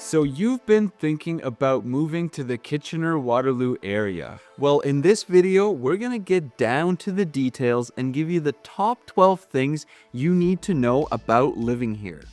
So you've been thinking about moving to the Kitchener-Waterloo area. Well, in this video, we're gonna get down to the details and give you the top 12 things you need to know about living here.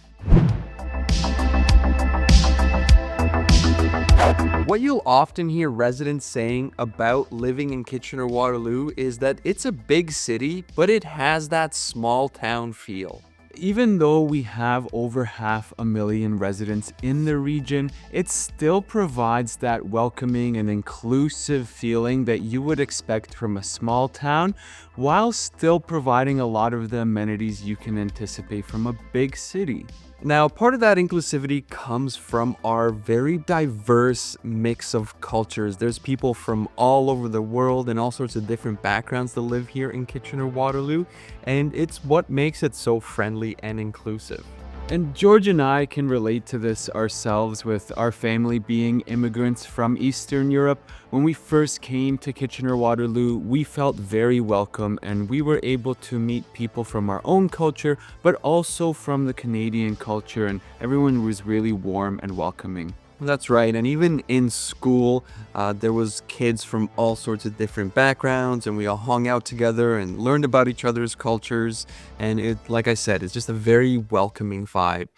What you'll often hear residents saying about living in Kitchener-Waterloo is that it's a big city, but it has that small town feel. Even though we have over 500,000 residents in the region, it still provides that welcoming and inclusive feeling that you would expect from a small town, while still providing a lot of the amenities you can anticipate from a big city. Now, part of that inclusivity comes from our very diverse mix of cultures. There's people from all over the world and all sorts of different backgrounds that live here in Kitchener-Waterloo, and it's what makes it so friendly and inclusive. And George and I can relate to this ourselves, with our family being immigrants from Eastern Europe. When we first came to Kitchener-Waterloo, we felt very welcome, and we were able to meet people from our own culture, but also from the Canadian culture, and everyone was really warm and welcoming. That's right, and even in school, there was kids from all sorts of different backgrounds, and we all hung out together and learned about each other's cultures, and like I said, it's just a very welcoming vibe.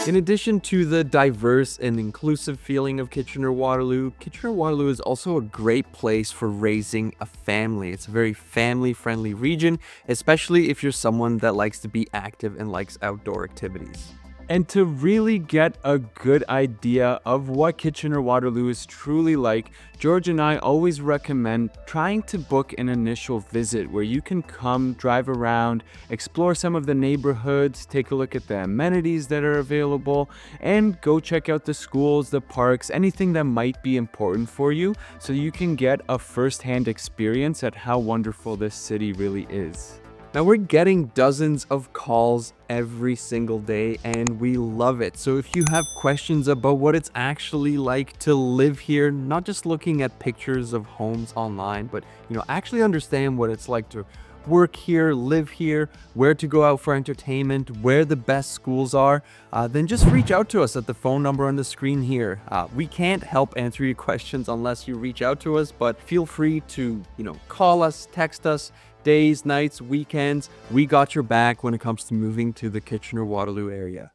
In addition to the diverse and inclusive feeling of Kitchener-Waterloo, Kitchener-Waterloo is also a great place for raising a family. It's a very family-friendly region, especially if you're someone that likes to be active and likes outdoor activities. And to really get a good idea of what Kitchener-Waterloo is truly like, George and I always recommend trying to book an initial visit where you can come, drive around, explore some of the neighborhoods, take a look at the amenities that are available, and go check out the schools, the parks, anything that might be important for you, so you can get a first-hand experience at how wonderful this city really is. Now, we're getting dozens of calls every single day, and we love it. So if you have questions about what it's actually like to live here, not just looking at pictures of homes online, but actually understand what it's like to work here, live here, where to go out for entertainment, where the best schools are, then just reach out to us at the phone number on the screen here. We can't help answer your questions unless you reach out to us, but feel free to, call us, text us, days, nights, weekends. We got your back when it comes to moving to the Kitchener-Waterloo area.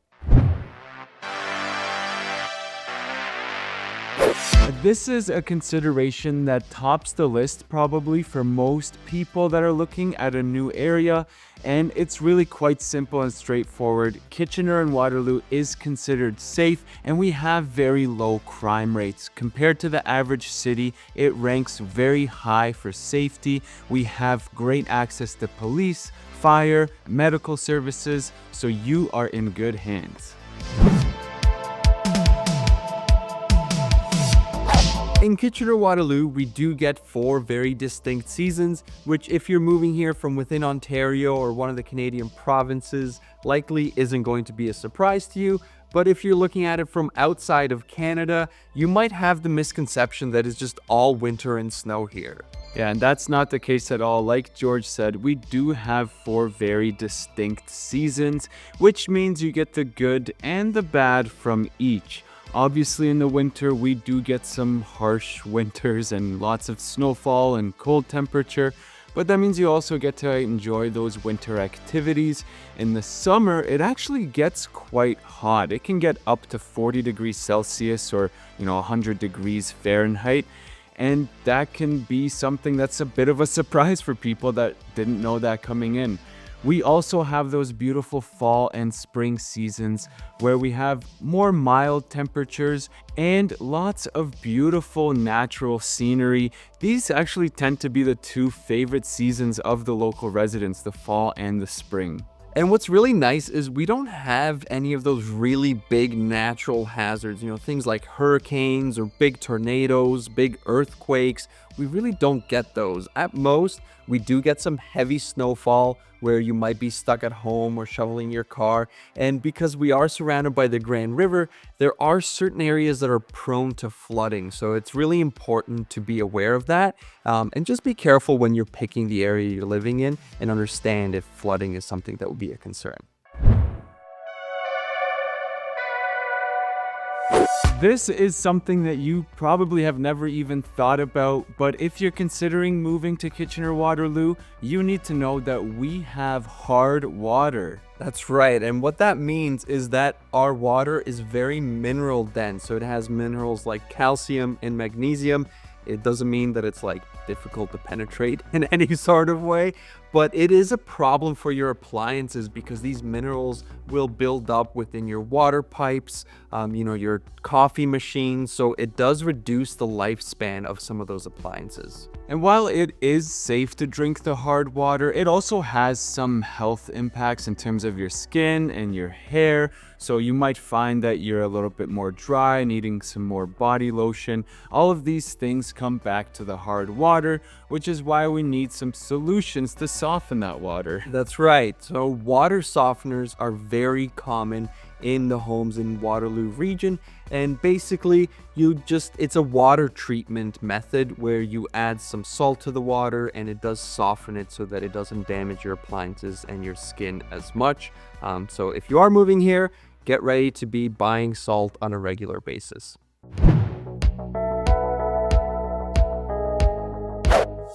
This is a consideration that tops the list probably for most people that are looking at a new area, and it's really quite simple and straightforward. Kitchener and Waterloo is considered safe, and we have very low crime rates. Compared to the average city, it ranks very high for safety. We have great access to police, fire, medical services, so you are in good hands. In Kitchener-Waterloo, we do get 4 very distinct seasons, which if you're moving here from within Ontario or one of the Canadian provinces, likely isn't going to be a surprise to you. But if you're looking at it from outside of Canada, you might have the misconception that it's just all winter and snow here. Yeah, and that's not the case at all. Like George said, we do have 4 very distinct seasons, which means you get the good and the bad from each. Obviously, in the winter, we do get some harsh winters and lots of snowfall and cold temperature, but that means you also get to enjoy those winter activities. In the summer, it actually gets quite hot. It can get up to 40 degrees Celsius or, 100 degrees Fahrenheit. And that can be something that's a bit of a surprise for people that didn't know that coming in. We also have those beautiful fall and spring seasons where we have more mild temperatures and lots of beautiful natural scenery. These actually tend to be the 2 favorite seasons of the local residents, the fall and the spring. And what's really nice is we don't have any of those really big natural hazards, things like hurricanes or big tornadoes, big earthquakes. We really don't get those. At most, we do get some heavy snowfall where you might be stuck at home or shoveling your car. And because we are surrounded by the Grand River, there are certain areas that are prone to flooding. So it's really important to be aware of that. And just be careful when you're picking the area you're living in and understand if flooding is something that would be a concern. This is something that you probably have never even thought about, but if you're considering moving to Kitchener-Waterloo, you need to know that we have hard water. That's right, and what that means is that our water is very mineral dense, so it has minerals like calcium and magnesium. It doesn't mean that it's like difficult to penetrate in any sort of way, but it is a problem for your appliances because these minerals will build up within your water pipes, your coffee machine, so it does reduce the lifespan of some of those appliances. And while it is safe to drink the hard water, it also has some health impacts in terms of your skin and your hair. So you might find that you're a little bit more dry, needing some more body lotion. All of these things come back to the hard water, which is why we need some solutions to soften that water. That's right. So water softeners are very common in the homes in Waterloo Region, and basically it's a water treatment method where you add some salt to the water and it does soften it so that it doesn't damage your appliances and your skin as much. So if you are moving here, get ready to be buying salt on a regular basis.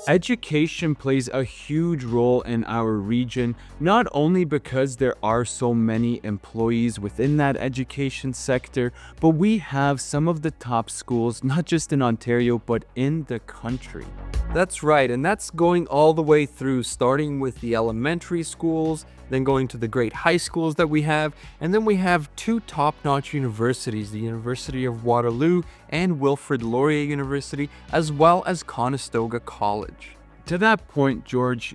Education plays a huge role in our region, not only because there are so many employees within that education sector, but we have some of the top schools, not just in Ontario, but in the country. That's right, and that's going all the way through, starting with the elementary schools, then going to the great high schools that we have, and then we have two top-notch universities, the University of Waterloo and Wilfrid Laurier University, as well as Conestoga College. To that point, George,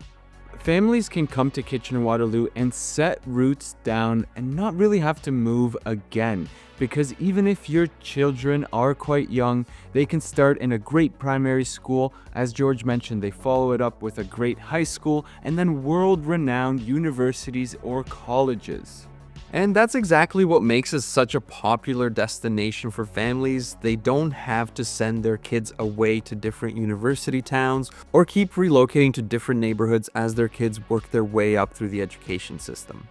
families can come to Kitchener-Waterloo and set roots down and not really have to move again, because even if your children are quite young, they can start in a great primary school. As George mentioned, they follow it up with a great high school and then world-renowned universities or colleges. And that's exactly what makes us such a popular destination for families. They don't have to send their kids away to different university towns or keep relocating to different neighborhoods as their kids work their way up through the education system.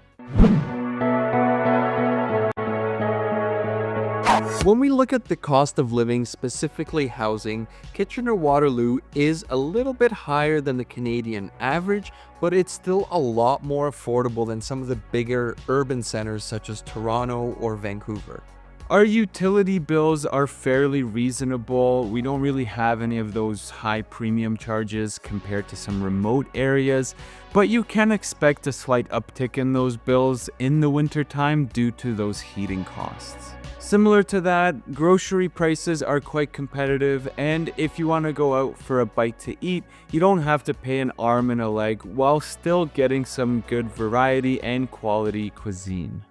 When we look at the cost of living, specifically housing, Kitchener-Waterloo is a little bit higher than the Canadian average, but it's still a lot more affordable than some of the bigger urban centers such as Toronto or Vancouver. Our utility bills are fairly reasonable. We don't really have any of those high premium charges compared to some remote areas, but you can expect a slight uptick in those bills in the wintertime due to those heating costs. Similar to that, grocery prices are quite competitive, and if you want to go out for a bite to eat, you don't have to pay an arm and a leg while still getting some good variety and quality cuisine.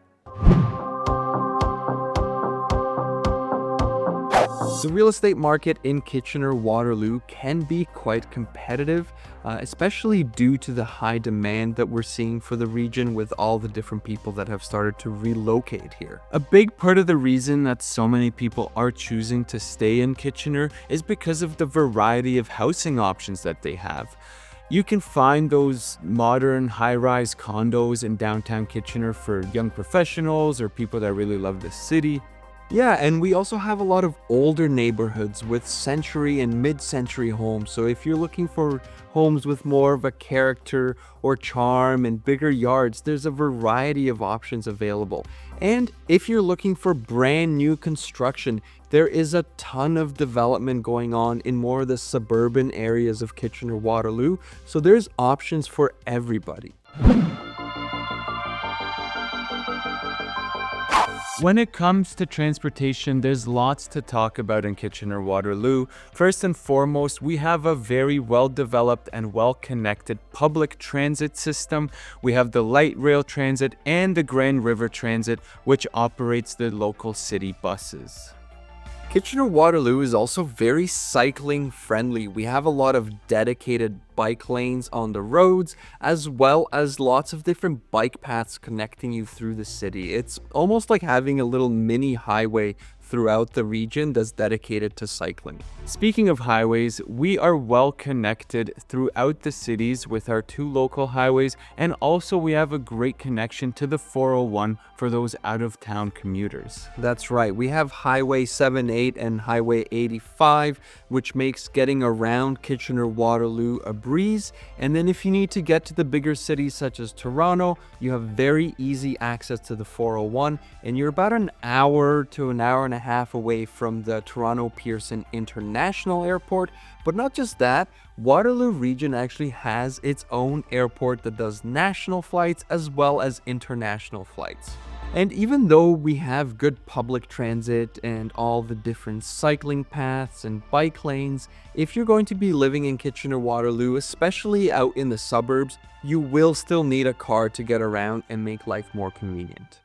The real estate market in Kitchener-Waterloo can be quite competitive, especially due to the high demand that we're seeing for the region with all the different people that have started to relocate here. A big part of the reason that so many people are choosing to stay in Kitchener is because of the variety of housing options that they have. You can find those modern high-rise condos in downtown Kitchener for young professionals or people that really love the city. Yeah, and we also have a lot of older neighborhoods with century and mid-century homes. So if you're looking for homes with more of a character or charm and bigger yards, there's a variety of options available. And if you're looking for brand new construction, there is a ton of development going on in more of the suburban areas of Kitchener-Waterloo. So there's options for everybody. When it comes to transportation, there's lots to talk about in Kitchener-Waterloo. First and foremost, we have a very well-developed and well-connected public transit system. We have the light rail transit and the Grand River Transit, which operates the local city buses. Kitchener-Waterloo is also very cycling friendly. We have a lot of dedicated bike lanes on the roads, as well as lots of different bike paths connecting you through the city. It's almost like having a little mini highway throughout the region that's dedicated to cycling. Speaking of highways, we are well connected throughout the cities with our 2 local highways, and also we have a great connection to the 401 for those out-of-town commuters. That's right, we have Highway 78 and Highway 85, which makes getting around Kitchener-Waterloo a breeze. And then if you need to get to the bigger cities such as Toronto, you have very easy access to the 401, and you're about an hour to an hour and a half away from the Toronto Pearson International Airport. But not just that, Waterloo Region actually has its own airport that does national flights as well as international flights. And even though we have good public transit and all the different cycling paths and bike lanes, if you're going to be living in Kitchener-Waterloo, especially out in the suburbs, you will still need a car to get around and make life more convenient.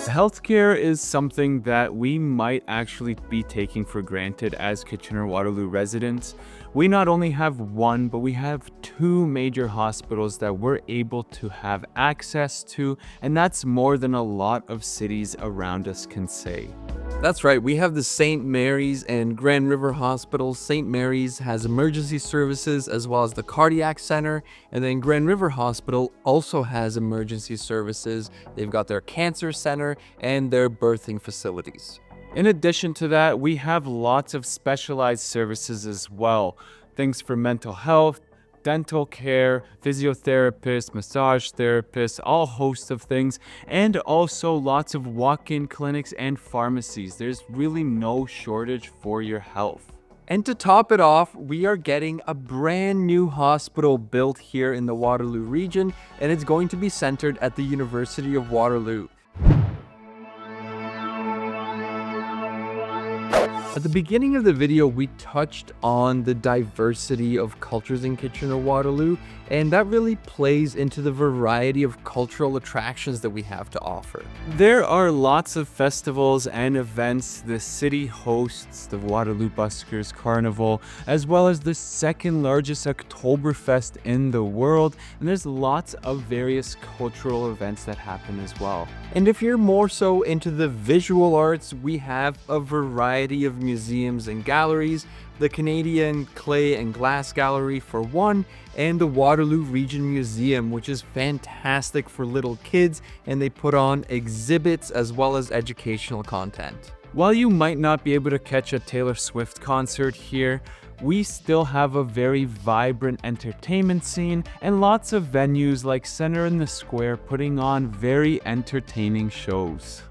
Healthcare is something that we might actually be taking for granted as Kitchener-Waterloo residents. We not only have one, but we have 2 major hospitals that we're able to have access to, and that's more than a lot of cities around us can say. That's right, we have the St. Mary's and Grand River Hospitals. St. Mary's has emergency services as well as the Cardiac Center, and then Grand River Hospital also has emergency services. They've got their Cancer Center and their birthing facilities. In addition to that, we have lots of specialized services as well. Things for mental health, dental care, physiotherapists, massage therapists, all hosts of things, and also lots of walk-in clinics and pharmacies. There's really no shortage for your health. And to top it off, we are getting a brand new hospital built here in the Waterloo region, and it's going to be centered at the University of Waterloo. At the beginning of the video, we touched on the diversity of cultures in Kitchener-Waterloo, and that really plays into the variety of cultural attractions that we have to offer. There are lots of festivals and events. The city hosts the Waterloo Buskers Carnival, as well as the second largest Oktoberfest in the world, and there's lots of various cultural events that happen as well. And if you're more so into the visual arts, we have a variety of museums and galleries, the Canadian Clay and Glass Gallery for one, and the Waterloo Region Museum, which is fantastic for little kids, and they put on exhibits as well as educational content. While you might not be able to catch a Taylor Swift concert here, we still have a very vibrant entertainment scene and lots of venues like Center in the Square putting on very entertaining shows.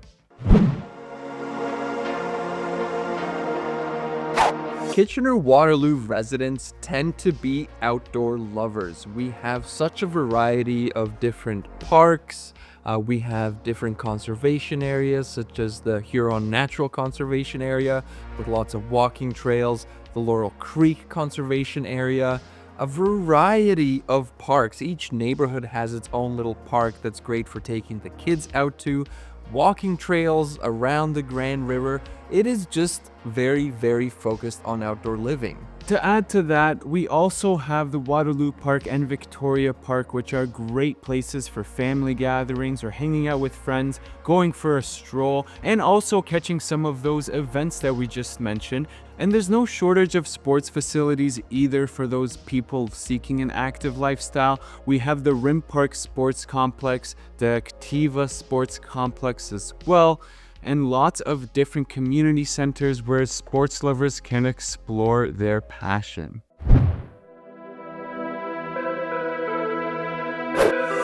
Kitchener-Waterloo residents tend to be outdoor lovers. We have such a variety of different parks. We have different conservation areas such as the Huron Natural Conservation Area with lots of walking trails, the Laurel Creek Conservation Area, a variety of parks. Each neighborhood has its own little park that's great for taking the kids out to, walking trails around the Grand River. It is just very, very focused on outdoor living. To add to that, we also have the Waterloo Park and Victoria Park, which are great places for family gatherings or hanging out with friends, going for a stroll, and also catching some of those events that we just mentioned. And there's no shortage of sports facilities either for those people seeking an active lifestyle. We have the Rim Park Sports Complex, the Activa Sports Complex as well, and lots of different community centers where sports lovers can explore their passion.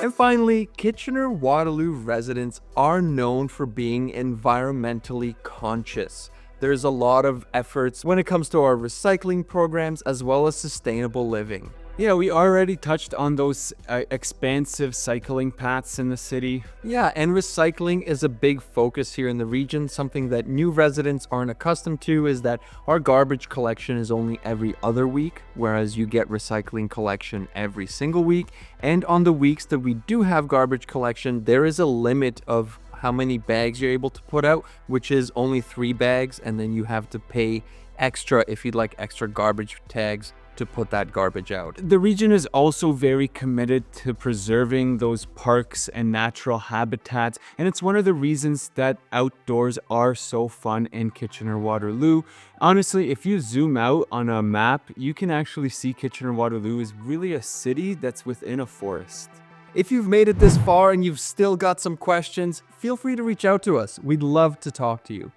And finally, Kitchener-Waterloo residents are known for being environmentally conscious. There's a lot of efforts when it comes to our recycling programs as well as sustainable living. Yeah, we already touched on those expansive cycling paths in the city. Yeah, and recycling is a big focus here in the region. Something that new residents aren't accustomed to is that our garbage collection is only every other week, whereas you get recycling collection every single week. And on the weeks that we do have garbage collection, there is a limit of how many bags you're able to put out, which is only 3 bags, and then you have to pay extra if you'd like extra garbage tags to put that garbage out. The region is also very committed to preserving those parks and natural habitats, and it's one of the reasons that outdoors are so fun in Kitchener-Waterloo. Honestly, if you zoom out on a map, you can actually see Kitchener-Waterloo is really a city that's within a forest. If you've made it this far and you've still got some questions, feel free to reach out to us. We'd love to talk to you.